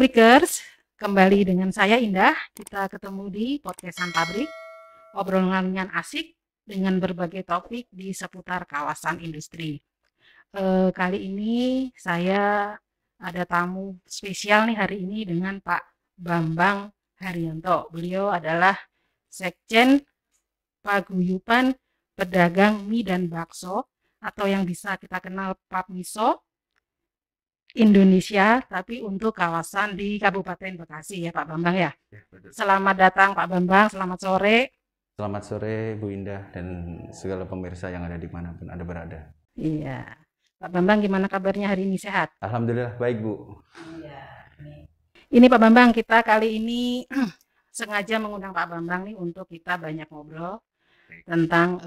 Pabrikers, kembali dengan saya Indah. Kita ketemu di podcastan Pabrik, obrolan ringan asik dengan berbagai topik di seputar kawasan industri. Kali ini saya ada tamu spesial nih hari ini dengan Pak Bambang Haryanto. Beliau adalah Sekjen Paguyuban Pedagang Mie dan Bakso atau yang bisa kita kenal Papmiso Indonesia, tapi untuk kawasan di Kabupaten Bekasi ya Pak Bambang ya. Ya, betul. Selamat datang Pak Bambang, selamat sore. Selamat sore Bu Indah dan segala pemirsa yang ada dimanapun Anda berada. Iya, Pak Bambang gimana kabarnya hari ini, sehat? Alhamdulillah baik Bu. Iya. Ini Pak Bambang, kita kali ini sengaja mengundang Pak Bambang nih untuk kita banyak ngobrol tentang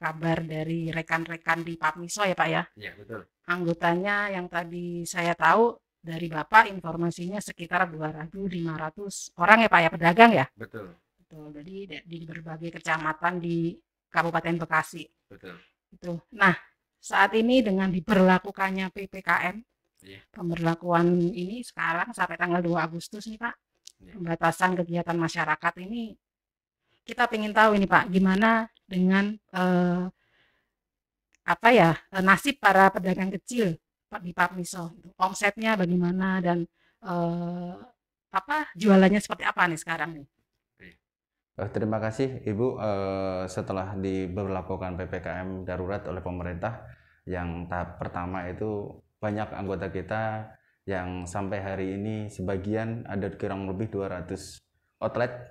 kabar dari rekan-rekan di Papmiso ya Pak ya. Iya betul. Anggotanya yang tadi saya tahu dari Bapak informasinya sekitar 200-500 orang ya Pak ya, pedagang ya? Betul. Betul. Jadi di berbagai kecamatan di Kabupaten Bekasi. Betul. Itu. Nah, saat ini dengan diberlakukannya PPKM, pemberlakuan ini sekarang sampai tanggal 2 Agustus nih Pak, pembatasan kegiatan masyarakat ini, kita ingin tahu ini Pak, gimana dengan nasib para pedagang kecil Pak di Papmiso, omsetnya bagaimana dan jualannya seperti apa nih sekarang nih? Terima kasih Ibu. Setelah diberlakukan PPKM darurat oleh pemerintah, yang tahap pertama itu banyak anggota kita yang sampai hari ini sebagian ada kurang lebih 200 outlet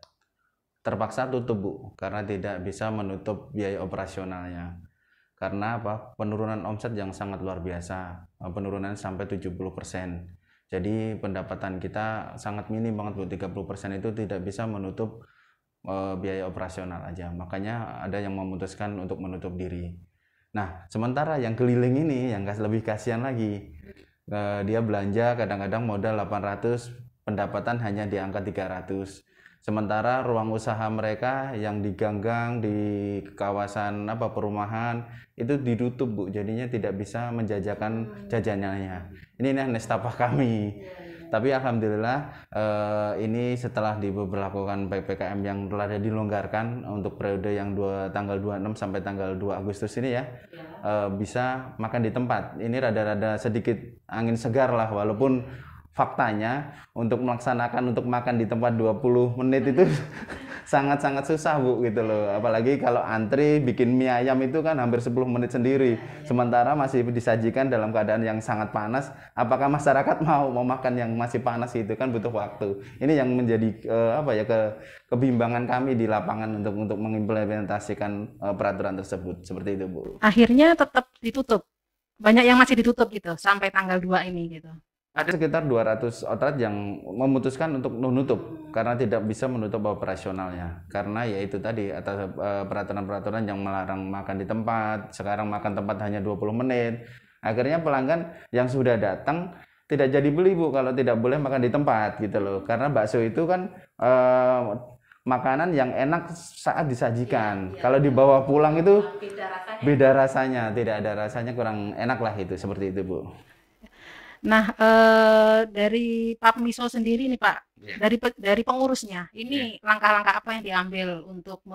terpaksa tutup Bu, karena tidak bisa menutup biaya operasionalnya. Karena apa? Penurunan omset yang sangat luar biasa, penurunan sampai 70%. Jadi pendapatan kita sangat minim banget Bu, 30% itu tidak bisa menutup biaya operasional aja. Makanya ada yang memutuskan untuk menutup diri. Nah, sementara yang keliling ini yang lebih kasihan lagi. Dia belanja kadang-kadang modal 800, pendapatan hanya di angka 300. Sementara ruang usaha mereka yang di gang-gang, di kawasan perumahan itu ditutup Bu, jadinya tidak bisa menjajakan jajanannya. Ini nestapa kami. Tapi alhamdulillah ini setelah diberlakukan PPKM yang telah dilonggarkan untuk periode yang tanggal 26 sampai tanggal 2 Agustus ini ya, bisa makan di tempat. Ini rada-rada sedikit angin segar lah, walaupun faktanya untuk melaksanakan untuk makan di tempat 20 menit itu sangat-sangat susah Bu gitu loh. Apalagi kalau antri bikin mie ayam itu kan hampir 10 menit sendiri. Sementara masih disajikan dalam keadaan yang sangat panas. Apakah masyarakat mau makan yang masih panas itu kan butuh waktu. Ini yang menjadi kebimbangan kami di lapangan untuk mengimplementasikan peraturan tersebut. Seperti itu Bu. Akhirnya tetap ditutup. Banyak yang masih ditutup gitu sampai tanggal 2 ini gitu. Ada sekitar 200 outlet yang memutuskan untuk menutup karena tidak bisa menutup operasionalnya. Karena ya itu tadi atas peraturan-peraturan yang melarang makan di tempat. Sekarang makan tempat hanya 20 menit. Akhirnya pelanggan yang sudah datang tidak jadi beli Bu kalau tidak boleh makan di tempat gitu loh. Karena bakso itu kan makanan yang enak saat disajikan. Kalau dibawa pulang itu beda rasanya, tidak ada rasanya, kurang enak lah itu, seperti itu Bu. Nah, dari Papmiso sendiri nih Pak, dari pengurusnya, ini langkah-langkah apa yang diambil untuk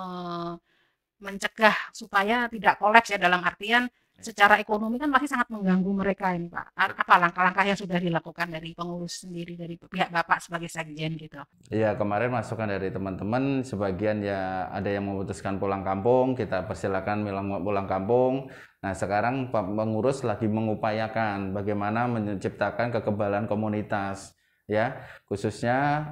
mencegah supaya tidak kolaps ya, dalam artian secara ekonomi kan pasti sangat mengganggu mereka ini Pak. Apa langkah-langkah yang sudah dilakukan dari pengurus sendiri, dari pihak Bapak sebagai sekjen gitu? Iya, kemarin masukan dari teman-teman, sebagian ya ada yang memutuskan pulang kampung, kita persilakan pulang kampung. Nah, sekarang pengurus lagi mengupayakan bagaimana menciptakan kekebalan komunitas, ya, khususnya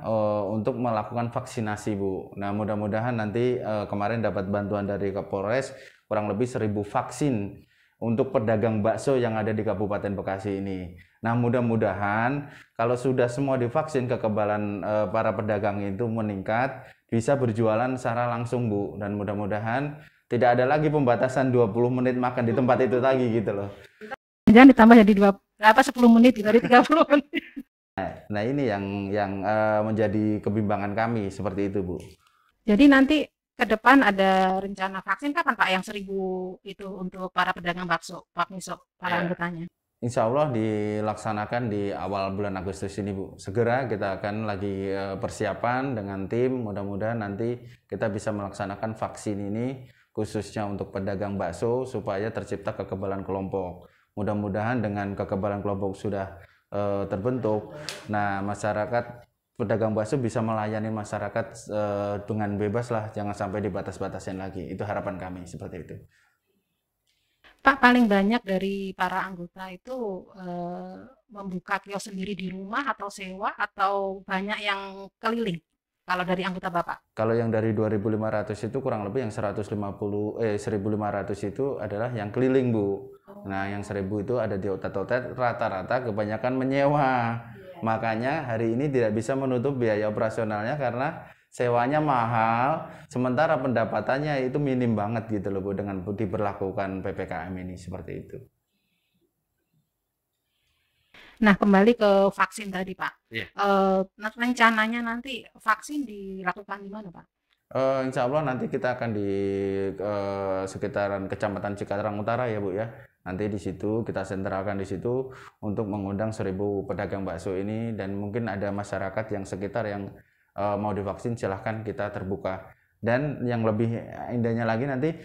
untuk melakukan vaksinasi Bu. Nah, mudah-mudahan nanti kemarin dapat bantuan dari Kapolres kurang lebih 1000 vaksin untuk pedagang bakso yang ada di Kabupaten Bekasi ini. Nah, mudah-mudahan kalau sudah semua divaksin, kekebalan para pedagang itu meningkat, bisa berjualan secara langsung Bu. Dan mudah-mudahan tidak ada lagi pembatasan 20 menit makan di tempat itu lagi gitu loh. Jangan ditambah jadi 10 menit dari 30 menit. Nah, ini yang menjadi kebimbangan kami, seperti itu Bu. Jadi nanti ke depan ada rencana vaksin kapan Pak yang 1000 itu untuk para pedagang bakso, Papmiso, para anggotanya? Insya Allah dilaksanakan di awal bulan Agustus ini, Bu. Segera kita akan lagi persiapan dengan tim. Mudah-mudahan nanti kita bisa melaksanakan vaksin ini khususnya untuk pedagang bakso supaya tercipta kekebalan kelompok. Mudah-mudahan dengan kekebalan kelompok sudah terbentuk, nah masyarakat pedagang bakso bisa melayani masyarakat dengan bebas lah, jangan sampai dibatas-batasin lagi. Itu harapan kami seperti itu. Pak, paling banyak dari para anggota itu membuka kios sendiri di rumah atau sewa atau banyak yang keliling? Kalau dari anggota Bapak? Kalau yang dari 2.500 itu kurang lebih yang 1.500 itu adalah yang keliling, Bu. Nah, yang 1.000 itu ada di outlet-outlet, rata-rata kebanyakan menyewa. Makanya hari ini tidak bisa menutup biaya operasionalnya karena sewanya mahal, sementara pendapatannya itu minim banget gitu loh, Bu, dengan diberlakukan PPKM ini seperti itu. Nah, kembali ke vaksin tadi, Pak. Iya. Rencananya nanti vaksin dilakukan di mana, Pak? Insya Allah nanti kita akan di sekitaran Kecamatan Cikarang Utara ya, Bu ya. Nanti di situ kita sentralkan di situ untuk mengundang 1.000 pedagang bakso ini, dan mungkin ada masyarakat yang sekitar yang mau divaksin, silahkan, kita terbuka. Dan yang lebih indahnya lagi nanti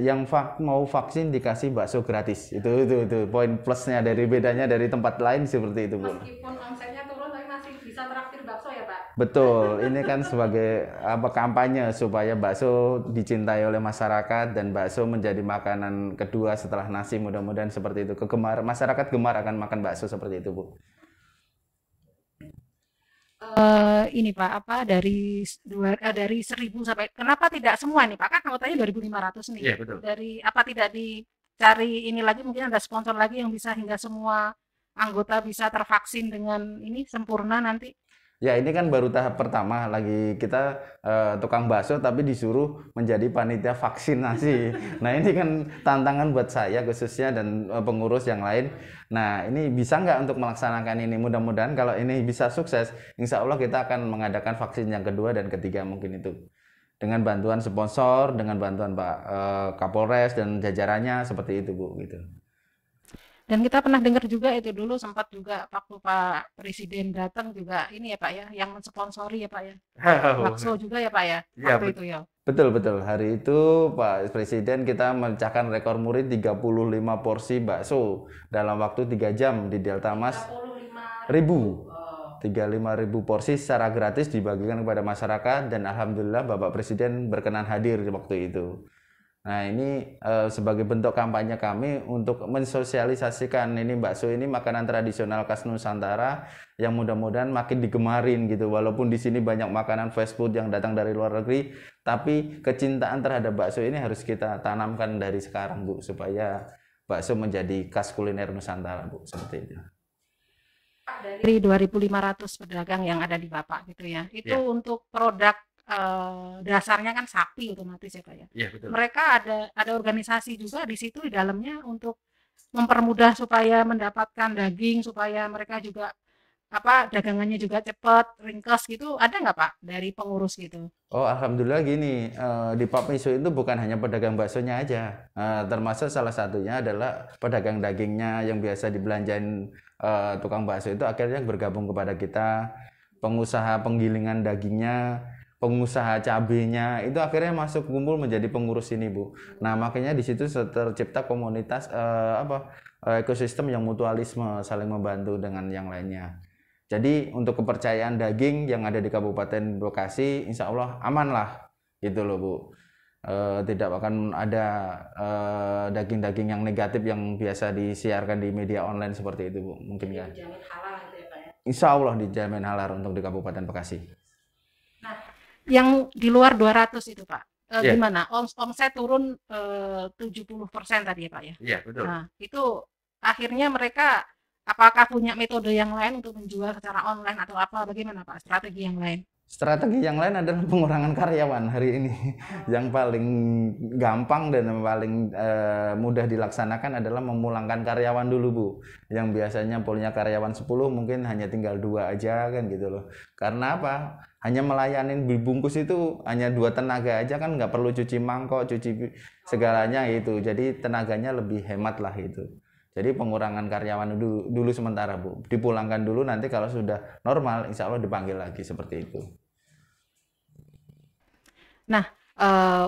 yang mau vaksin dikasih bakso gratis. Itu poin plusnya, dari bedanya dari tempat lain seperti itu, Bu. Meskipun omsetnya turun tapi masih bisa traktir bakso ya, Pak? Betul, ini kan sebagai kampanye supaya bakso dicintai oleh masyarakat dan bakso menjadi makanan kedua setelah nasi. Mudah-mudahan seperti itu. Masyarakat gemar akan makan bakso seperti itu, Bu. Ini Pak, apa dari 1.000 sampai, kenapa tidak semua nih Pak? Kan anggotanya 2.500 nih. Iya, betul. Dari apa tidak dicari ini lagi, mungkin ada sponsor lagi yang bisa hingga semua anggota bisa tervaksin dengan ini sempurna nanti? Ya, ini kan baru tahap pertama, lagi kita tukang bakso tapi disuruh menjadi panitia vaksinasi. Nah, ini kan tantangan buat saya khususnya dan pengurus yang lain. Nah, ini bisa nggak untuk melaksanakan ini? Mudah-mudahan kalau ini bisa sukses, insya Allah kita akan mengadakan vaksin yang kedua dan ketiga mungkin itu. Dengan bantuan sponsor, dengan bantuan Pak Kapolres dan jajarannya seperti itu, Bu, gitu. Dan kita pernah dengar juga itu dulu sempat juga waktu Pak Presiden datang juga ini ya Pak ya, yang mensponsori ya Pak ya, bakso juga ya Pak ya, Ya, waktu itu ya. betul. Hari itu Pak Presiden kita memecahkan rekor muri 35 porsi bakso dalam waktu 3 jam di Delta Mas. 35.000 porsi secara gratis dibagikan kepada masyarakat, dan alhamdulillah Bapak Presiden berkenan hadir di waktu itu. Nah, ini sebagai bentuk kampanye kami untuk mensosialisasikan ini bakso ini makanan tradisional khas Nusantara yang mudah-mudahan makin digemarin gitu. Walaupun di sini banyak makanan fast food yang datang dari luar negeri, tapi kecintaan terhadap bakso ini harus kita tanamkan dari sekarang, Bu, supaya bakso menjadi khas kuliner Nusantara, Bu, seperti itu. Dari 2.500 pedagang yang ada di Bapak gitu ya, itu Ya. untuk produk dasarnya kan sapi otomatis ya Pak ya. Iya, betul. Mereka ada organisasi juga di situ di dalamnya untuk mempermudah supaya mendapatkan daging, supaya mereka juga apa dagangannya juga cepat, ringkes gitu. Ada nggak Pak dari pengurus gitu? Oh, alhamdulillah gini, di Papmiso itu bukan hanya pedagang baksonya aja, termasuk salah satunya adalah pedagang dagingnya yang biasa dibelanjain tukang bakso itu akhirnya bergabung kepada kita, pengusaha penggilingan dagingnya, pengusaha cabenya itu akhirnya masuk kumpul menjadi pengurus ini, Bu. Nah, makanya di situ tercipta komunitas ekosistem yang mutualisme, saling membantu dengan yang lainnya. Jadi untuk kepercayaan daging yang ada di Kabupaten Bekasi, insya Allah aman lah, gitu loh, Bu. Tidak akan ada daging-daging yang negatif yang biasa disiarkan di media online seperti itu, Bu. Mungkin ya. Dijamin halal gitu ya Pak ya. Insya Allah dijamin halal untuk di Kabupaten Bekasi. Nah, yang di luar 200 itu Pak, Iya. gimana? Omset turun 70% tadi ya Pak ya? Iya, betul. Nah, itu akhirnya mereka apakah punya metode yang lain untuk menjual secara online atau apa? Bagaimana Pak strategi yang lain? Strategi yang lain adalah pengurangan karyawan hari ini. Yang paling gampang dan yang paling mudah dilaksanakan adalah memulangkan karyawan dulu, Bu. Yang biasanya punya karyawan 10 mungkin hanya tinggal 2 aja kan gitu loh. Karena apa? Hanya melayanin bungkus itu hanya 2 tenaga aja kan, nggak perlu cuci mangkok, cuci segalanya itu. Jadi tenaganya lebih hemat lah itu. Jadi pengurangan karyawan dulu sementara Bu, dipulangkan dulu, nanti kalau sudah normal insya Allah dipanggil lagi seperti itu. Nah,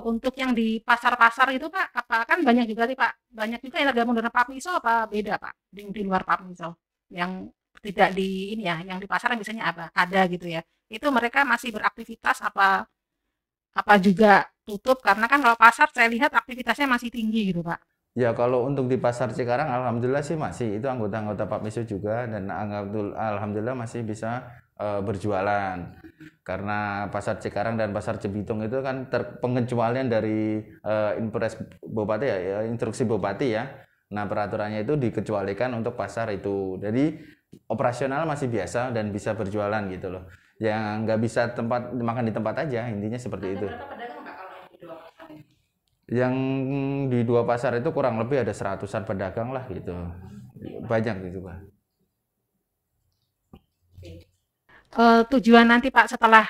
untuk yang di pasar-pasar itu Pak, apa kan banyak juga nih Pak, banyak juga yang tergabung dengan Papmiso apa beda Pak, di luar Papmiso? Yang tidak di ini ya, yang di pasar yang biasanya apa, ada gitu ya. Itu mereka masih beraktivitas apa apa juga tutup? Karena kan kalau pasar saya lihat aktivitasnya masih tinggi gitu Pak. Ya kalau untuk di pasar Cikarang alhamdulillah sih masih, itu anggota-anggota Papmiso juga, dan alhamdulillah masih bisa berjualan. Karena pasar Cikarang dan pasar Cibitung itu kan pengecualian dari Impres Bupati ya, instruksi Bupati ya. Nah peraturannya itu dikecualikan untuk pasar itu. Jadi operasional masih biasa dan bisa berjualan gitu loh. Yang nggak bisa makan di tempat aja, intinya seperti itu. Yang di dua pasar itu kurang lebih ada 100-an pedagang lah gitu. Banyak gitu Pak. Tujuan nanti Pak setelah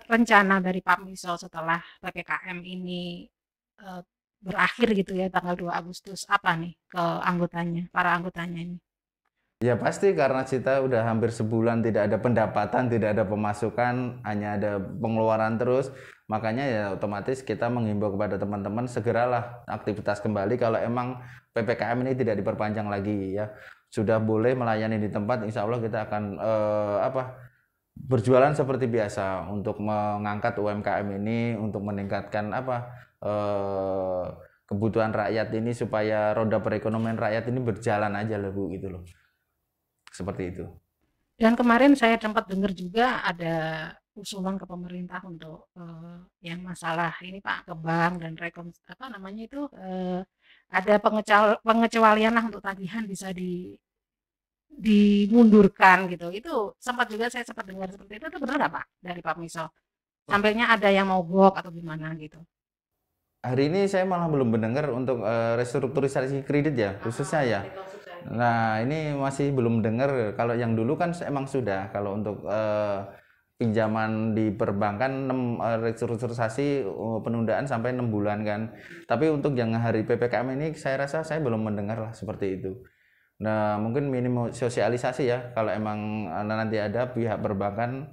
rencana dari Papmiso setelah PPKM ini eh, berakhir gitu ya tanggal 2 Agustus apa nih ke anggotanya, para anggotanya ini? Ya pasti karena kita udah hampir sebulan tidak ada pendapatan, tidak ada pemasukan, hanya ada pengeluaran terus. Makanya ya otomatis kita menghimbau kepada teman-teman segeralah aktivitas kembali kalau emang PPKM ini tidak diperpanjang lagi ya. Sudah boleh melayani di tempat, insya Allah kita akan berjualan seperti biasa untuk mengangkat UMKM ini, untuk meningkatkan kebutuhan rakyat ini supaya roda perekonomian rakyat ini berjalan aja lah Bu gitu loh. Seperti itu. Dan kemarin saya sempat dengar juga ada usulan ke pemerintah untuk yang masalah ini Pak ke bank dan apa namanya itu ada pengecualian lah untuk tagihan bisa dimundurkan gitu. Itu sempat juga saya sempat dengar seperti itu benar nggak Pak dari Pak Miso? Sampainya ada yang mogok atau gimana gitu. Hari ini saya malah belum mendengar untuk restrukturisasi kredit ya, khususnya ya. Nah, ini masih belum dengar. Kalau yang dulu kan emang sudah. Kalau untuk pinjaman di perbankan restrukturisasi penundaan sampai 6 bulan kan. Tapi untuk yang hari PPKM ini saya rasa saya belum mendengar lah seperti itu. Nah, mungkin minim sosialisasi ya. Kalau emang nanti ada pihak perbankan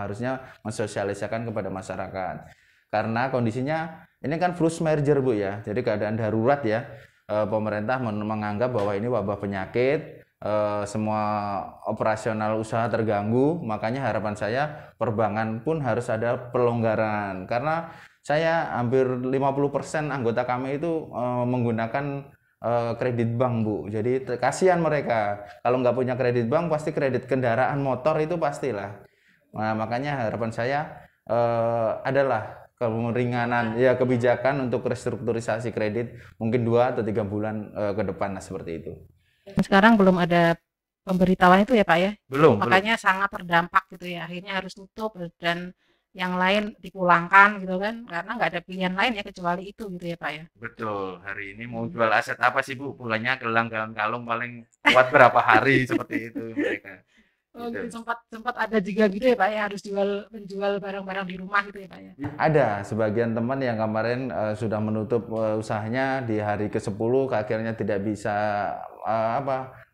harusnya mensosialisasikan kepada masyarakat. Karena kondisinya ini kan force merger Bu ya. Jadi keadaan darurat ya. Pemerintah menganggap bahwa ini wabah penyakit, semua operasional usaha terganggu, makanya harapan saya perbankan pun harus ada pelonggaran. Karena saya hampir 50% anggota kami itu menggunakan kredit bank Bu. Jadi kasihan mereka. Kalau nggak punya kredit bank pasti kredit kendaraan motor itu pastilah. Nah, makanya harapan saya adalah keringanan ya, kebijakan untuk restrukturisasi kredit mungkin 2 atau 3 bulan ke depan seperti itu. Sekarang belum ada pemberitahuan itu ya Pak ya. Belum. Makanya sangat terdampak gitu ya. Akhirnya harus tutup dan yang lain dipulangkan gitu kan karena nggak ada pilihan lain ya kecuali itu gitu ya Pak ya. Betul. Hari ini mau jual aset apa sih Bu? Pulangnya gelang kalung paling kuat berapa hari seperti itu mereka. Oh gitu, sempat ada juga gitu ya Pak ya, harus menjual barang-barang di rumah gitu ya Pak ya? Ada sebagian teman yang kemarin sudah menutup usahanya di hari ke-10, akhirnya tidak bisa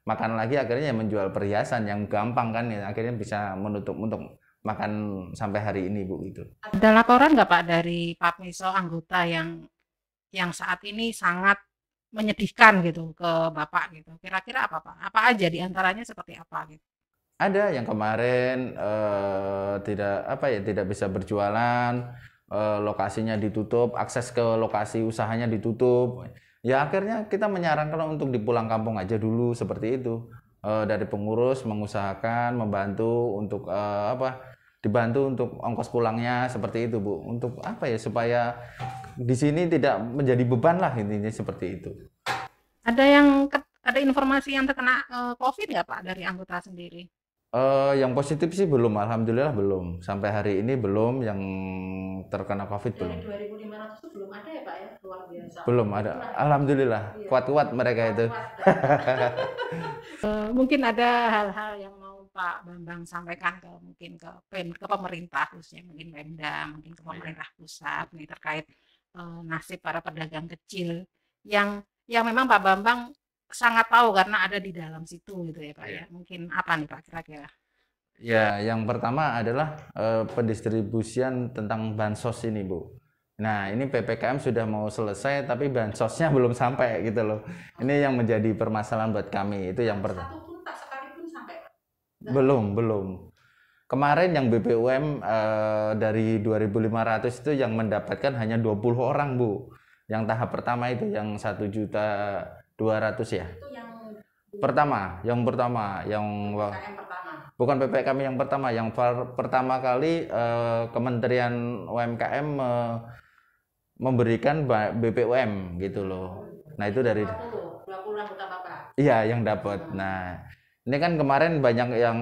makan lagi, akhirnya menjual perhiasan yang gampang kan ya, akhirnya bisa menutup untuk makan sampai hari ini Bu itu. Ada laporan nggak Pak dari Papmiso anggota yang saat ini sangat menyedihkan gitu ke Bapak gitu? Kira-kira apa Pak? Apa aja diantaranya seperti apa gitu? Ada yang kemarin tidak bisa berjualan, lokasinya ditutup, akses ke lokasi usahanya ditutup. Ya akhirnya kita menyarankan untuk dipulang kampung aja dulu seperti itu. Dari pengurus mengusahakan membantu untuk dibantu untuk ongkos pulangnya seperti itu Bu. Untuk apa ya, supaya di sini tidak menjadi beban lah, intinya seperti itu. Ada informasi yang terkena COVID nggak Pak dari anggota sendiri? Yang positif sih belum, alhamdulillah belum. Sampai hari ini belum yang terkena COVID belum. Dari 2.500 itu belum ada ya Pak ya, luar biasa. Belum ada, alhamdulillah. Kuat-kuat mereka itu. Mungkin ada hal-hal yang mau Pak Bambang sampaikan mungkin ke pemerintah khususnya mungkin Pemda, mungkin ke pemerintah pusat nih terkait nasib para pedagang kecil yang memang Pak Bambang sangat tahu karena ada di dalam situ gitu ya Pak ya. Iya. Mungkin apa nih Pak kira-kira? Ya, yang pertama adalah pendistribusian tentang bansos ini, Bu. Nah, ini PPKM sudah mau selesai, tapi bansosnya belum sampai gitu loh. Ini yang menjadi permasalahan buat kami. Itu yang pertama. Satu pun tak sekalipun sampai Pak? Belum. Kemarin yang BPUM dari 2.500 itu yang mendapatkan hanya 20 orang, Bu. Yang tahap pertama itu yang 1.200.000 ya. Itu yang Yang pertama, PPKM pertama. bukan PPKM yang pertama, yang pertama kali Kementerian UMKM memberikan BPUM gitu loh. Nah, itu dari 20 anggota Bapak. iya yang dapat. Nah, ini kan kemarin banyak yang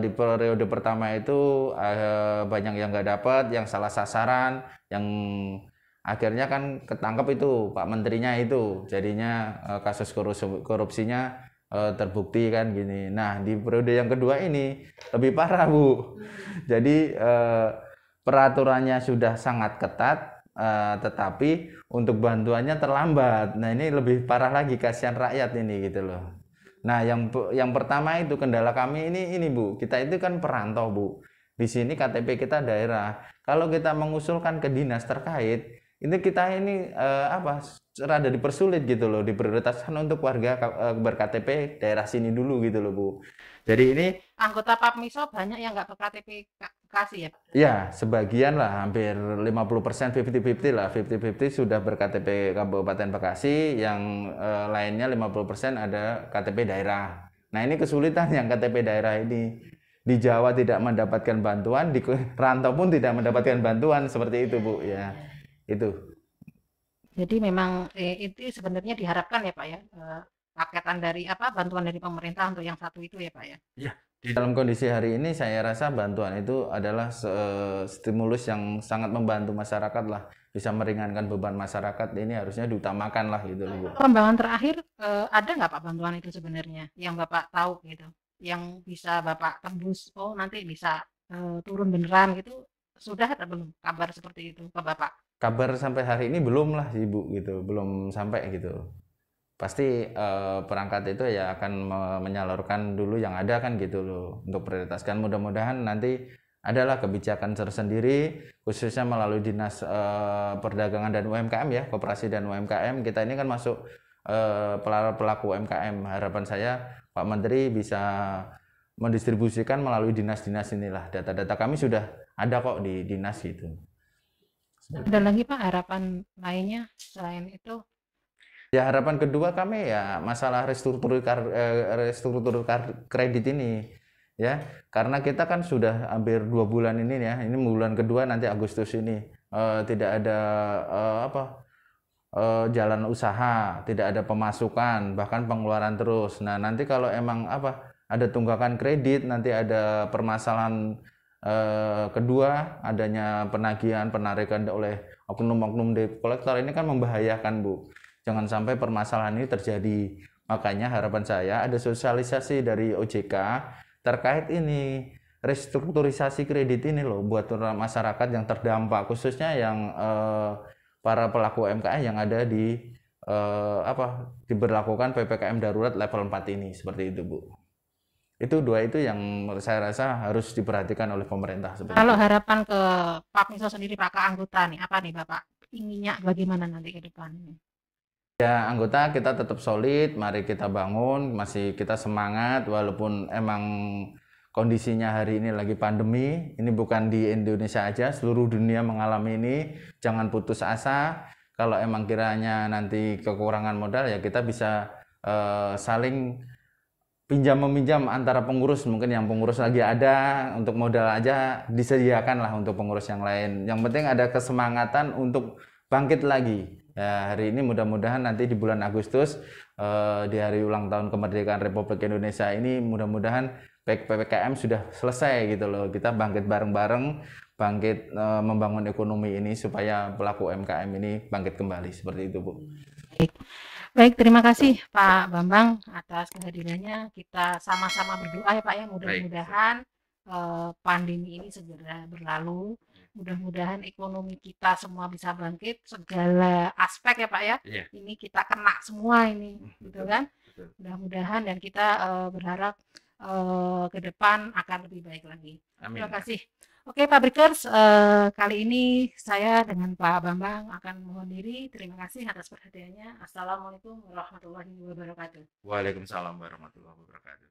di periode pertama itu banyak yang nggak dapat, yang salah sasaran, yang akhirnya kan ketangkep itu Pak Menterinya itu, jadinya kasus korupsinya terbukti kan gini. Nah, di periode yang kedua ini lebih parah, Bu. Jadi peraturannya sudah sangat ketat, tetapi untuk bantuannya terlambat. Nah, ini lebih parah lagi, kasihan rakyat ini gitu loh. Nah, yang pertama itu kendala kami ini Bu, kita itu kan perantau, Bu. Di sini KTP kita daerah. Kalau kita mengusulkan ke dinas terkait, ini kita ini rada dipersulit gitu loh, diprioritaskan untuk warga ber-KTP daerah sini dulu gitu loh, Bu. Jadi ini Anggota PAPMISO banyak yang nggak ber-KTP Bekasi ya Pak? ya sebagian lah, hampir 50%, 50-50 lah, 50-50 sudah ber-KTP Kabupaten Bekasi, yang lainnya 50% ada KTP daerah. Nah, ini kesulitan yang KTP daerah ini. Di Jawa tidak mendapatkan bantuan, di rantau pun tidak mendapatkan bantuan, seperti itu, Bu, ya. Itu. Jadi memang itu sebenarnya diharapkan ya Pak ya, paketan dari bantuan dari pemerintah untuk yang satu itu ya Pak ya? Ya, di dalam kondisi hari ini saya rasa bantuan itu adalah stimulus yang sangat membantu masyarakat lah, bisa meringankan beban masyarakat. Ini harusnya diutamakan lah gitu loh, Bu. Perkembangan terakhir ada nggak Pak bantuan itu sebenarnya yang Bapak tahu gitu, yang bisa Bapak tembus, oh nanti bisa turun beneran gitu, sudah atau belum kabar seperti itu ke Bapak? Kabar sampai hari ini belum lah, Ibu, gitu, belum sampai gitu. Pasti perangkat itu ya akan menyalurkan dulu yang ada kan gitu loh, untuk prioritaskan. Mudah-mudahan nanti adalah kebijakan tersendiri, khususnya melalui Dinas Perdagangan dan UMKM ya, Koperasi dan UMKM. Kita ini kan masuk pelaku UMKM. Harapan saya Pak Menteri bisa mendistribusikan melalui dinas-dinas inilah. Data-data kami sudah ada kok di dinas gitu. Ada lagi Pak harapan lainnya selain itu? Ya, harapan kedua kami ya masalah restruktur kredit ini ya, karena kita kan sudah hampir 2 bulan ini ya, ini bulan kedua nanti Agustus ini tidak ada jalan usaha, tidak ada pemasukan, bahkan pengeluaran terus. Nah, nanti kalau emang ada tunggakan kredit, nanti ada permasalahan kedua, adanya penagihan, penarikan oleh oknum-oknum debt collector, ini kan membahayakan, Bu. Jangan sampai permasalahan ini terjadi. Makanya harapan saya ada sosialisasi dari OJK terkait ini, restrukturisasi kredit ini loh, buat masyarakat yang terdampak, khususnya yang para pelaku UMKM yang ada di diberlakukan PPKM darurat level 4 ini, seperti itu, Bu. Itu dua itu yang saya rasa harus diperhatikan oleh pemerintah. Kalau harapan ke PAPMISO sendiri Pak, ke anggota nih, apa nih Bapak inginnya bagaimana nanti ke depannya? Ya, anggota kita tetap solid, mari kita bangun, masih kita semangat, walaupun emang kondisinya hari ini lagi pandemi, ini bukan di Indonesia aja, seluruh dunia mengalami ini, jangan putus asa. Kalau emang kiranya nanti kekurangan modal, ya kita bisa saling pinjam-meminjam antara pengurus, mungkin yang pengurus lagi ada, untuk modal aja disediakan lah untuk pengurus yang lain. Yang penting ada kesemangatan untuk bangkit lagi. Ya, hari ini mudah-mudahan nanti di bulan Agustus, di hari ulang tahun kemerdekaan Republik Indonesia ini, mudah-mudahan PPKM sudah selesai gitu loh. Kita bangkit bareng-bareng, bangkit membangun ekonomi ini supaya pelaku UMKM ini bangkit kembali, seperti itu, Bu. Baik, terima kasih Pak Bambang atas kehadirannya. Kita sama-sama berdoa ya Pak ya, mudah-mudahan pandemi ini segera berlalu Mudah-mudahan ekonomi kita semua bisa bangkit, segala aspek ya Pak ya. Iya. Ini kita kena semua ini, gitu Betul, kan. betul. Mudah-mudahan dan kita berharap ke depan akan lebih baik lagi. Amin. Terima kasih. Oke Pak Brikers, kali ini saya dengan Pak Bambang akan mohon diri. Terima kasih atas perhatiannya. Assalamualaikum warahmatullahi wabarakatuh. Waalaikumsalam warahmatullahi wabarakatuh.